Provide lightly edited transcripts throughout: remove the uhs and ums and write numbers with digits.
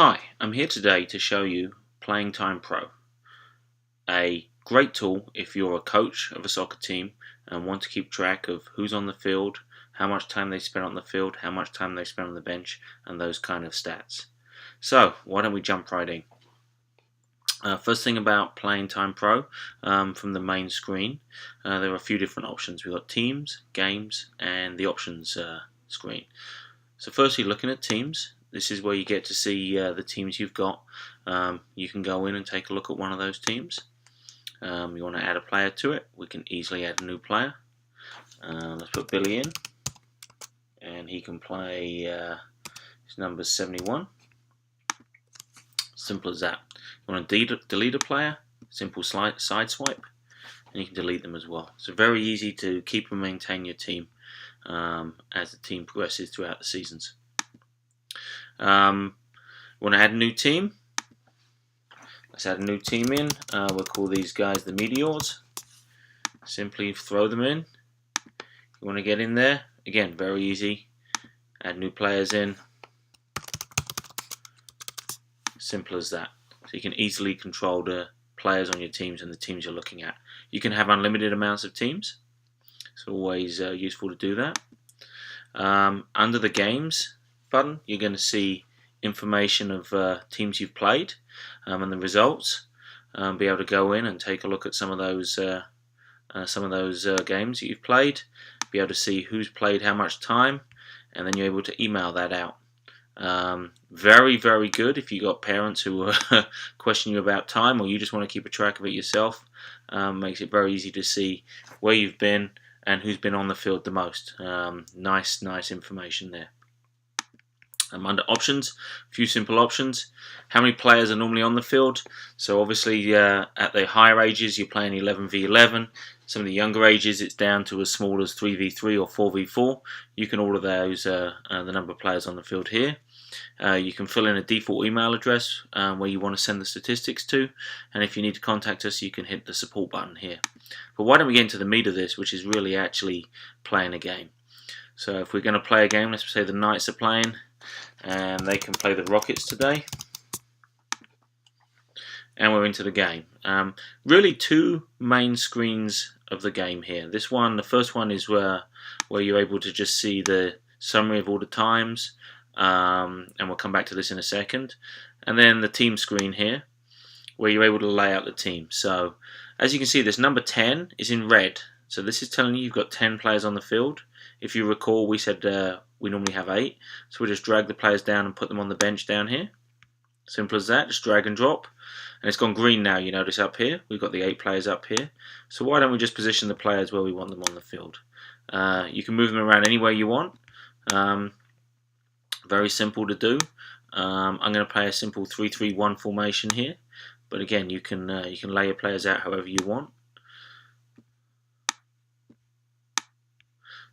Hi, I'm here today to show you Playing Time Pro, a great tool if you're a coach of a soccer team and want to keep track of who's on the field, how much time they spend on the field, how much time they spend on the bench, and those kind of stats. So, why don't we jump right in? First thing about Playing Time Pro, from the main screen, there are a few different options. We've got Teams, Games, and the Options screen. So firstly, looking at Teams, this is where you get to see the teams you've got. You can go in and take a look at one of those teams. You want to add a player to it, we can easily add a new player. Let's put Billy in, and he can play, his number's 71. Simple as that. You want to delete a player, simple side swipe, and you can delete them as well. So very easy to keep and maintain your team as the team progresses throughout the seasons. You want to add a new team? Let's add a new team in. We'll call these guys the Meteors. Simply throw them in. You want to get in there? Again, very easy. Add new players in. Simple as that. So you can easily control the players on your teams and the teams you're looking at. You can have unlimited amounts of teams. It's always useful to do that. Under the Games button, you're going to see information of teams you've played and the results. Be able to go in and take a look at some of those games that you've played. Be able to see who's played how much time, and then you're able to email that out. Very, very good if you got parents who are questioning you about time, or you just want to keep a track of it yourself. Makes it very easy to see where you've been and who's been on the field the most. Nice information there. Under Options, a few simple options. How many players are normally on the field? So obviously at the higher ages you're playing 11v11. Some of the younger ages it's down to as small as 3v3 or 4v4. You can order those, the number of players on the field here. You can fill in a default email address where you want to send the statistics to, and if you need to contact us you can hit the support button here. But why don't we get into the meat of this, which is really actually playing a game. So if we're going to play a game, let's say the Knights are playing and they can play the Rockets today, and we're into the game. Really two main screens of the game here. This one, the first one, is where you're able to just see the summary of all the times, and we'll come back to this in a second. And then the team screen here, where you're able to lay out the team. So as you can see, this number 10 is in red. So this is telling you you've got 10 players on the field. If you recall, we said we normally have 8. So we'll just drag the players down and put them on the bench down here. Simple as that, just drag and drop. And it's gone green now, you notice up here. We've got the 8 players up here. So why don't we just position the players where we want them on the field. You can move them around anywhere you want. Very simple to do. I'm going to play a simple 3-3-1 formation here. But again, you can lay your players out however you want.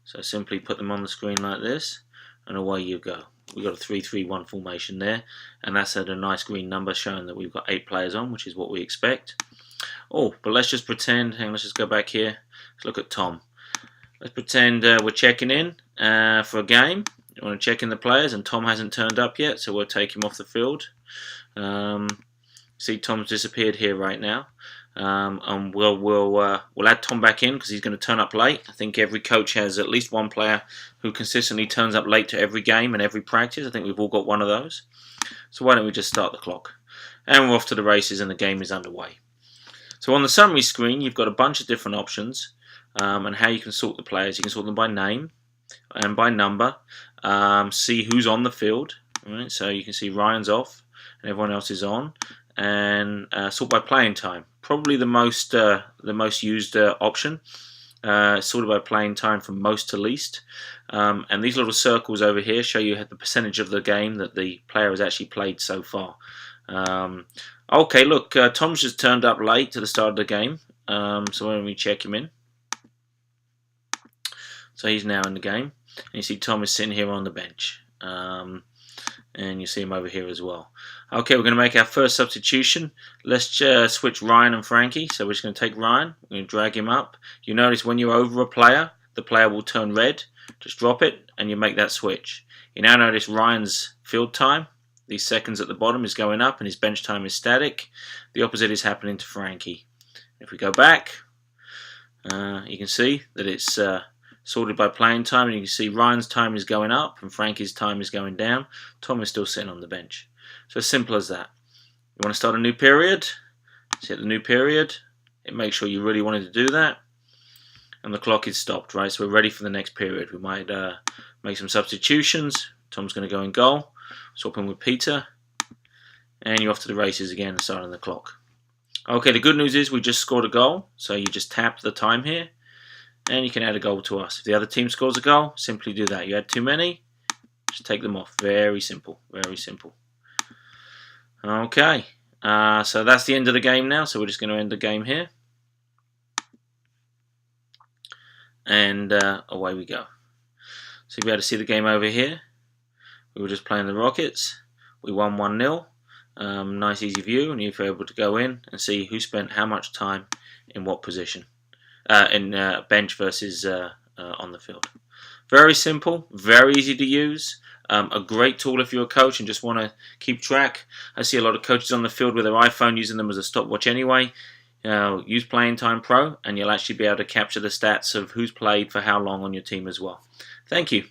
So simply put them on the screen like this, and away you go. We've got a 3-3-1 formation there, and that's at a nice green number showing that we've got 8 players on, which is what we expect. Oh, but let's just pretend, let's just go back here. Let's look at Tom. Let's pretend we're checking in for a game. You want to check in the players, and Tom hasn't turned up yet, so we'll take him off the field. See, Tom's disappeared here right now. And we'll add Tom back in because he's going to turn up late. I think every coach has at least one player who consistently turns up late to every game and every practice. I think we've all got one of those. So why don't we just start the clock? And we're off to the races and the game is underway. So on the summary screen you've got a bunch of different options and how you can sort the players. You can sort them by name and by number. See who's on the field. Right? So you can see Ryan's off and everyone else is on. And sort by playing time. Probably the most used option, sorted by playing time from most to least. And these little circles over here show you the percentage of the game that the player has actually played so far. Okay, look, Tom's just turned up late to the start of the game, so why don't we check him in? So he's now in the game, and you see Tom is sitting here on the bench. And you see him over here as well. Okay, we're going to make our first substitution. Let's switch Ryan and Frankie. So we're just going to take Ryan. We're going to drag him up. You notice when you're over a player, the player will turn red. Just drop it and you make that switch. You now notice Ryan's field time these seconds at the bottom is going up and his bench time is static. The opposite is happening to Frankie. If we go back, you can see that it's sorted by playing time, and you can see Ryan's time is going up and Frankie's time is going down. Tom is still sitting on the bench. So as simple as that. You want to start a new period, let's hit the new period. It makes sure you really wanted to do that. And the clock is stopped, right? So we're ready for the next period. We might make some substitutions. Tom's going to go in goal, swap in with Peter, and you're off to the races again and starting the clock. Okay, the good news is we just scored a goal, so you just tap the time here, and you can add a goal to us. If the other team scores a goal, simply do that. You had too many, just take them off. Very simple, very simple. Okay, so that's the end of the game now, so we're just going to end the game here. And away we go. So you'll be able to see the game over here. We were just playing the Rockets. We won 1-0. Nice easy view, and you're able to go in and see who spent how much time in what position. In bench versus on the field. Very simple, very easy to use. A great tool if you're a coach and just want to keep track. I see a lot of coaches on the field with their iPhone using them as a stopwatch anyway. Use Playing Time Pro and you'll actually be able to capture the stats of who's played for how long on your team as well. Thank you.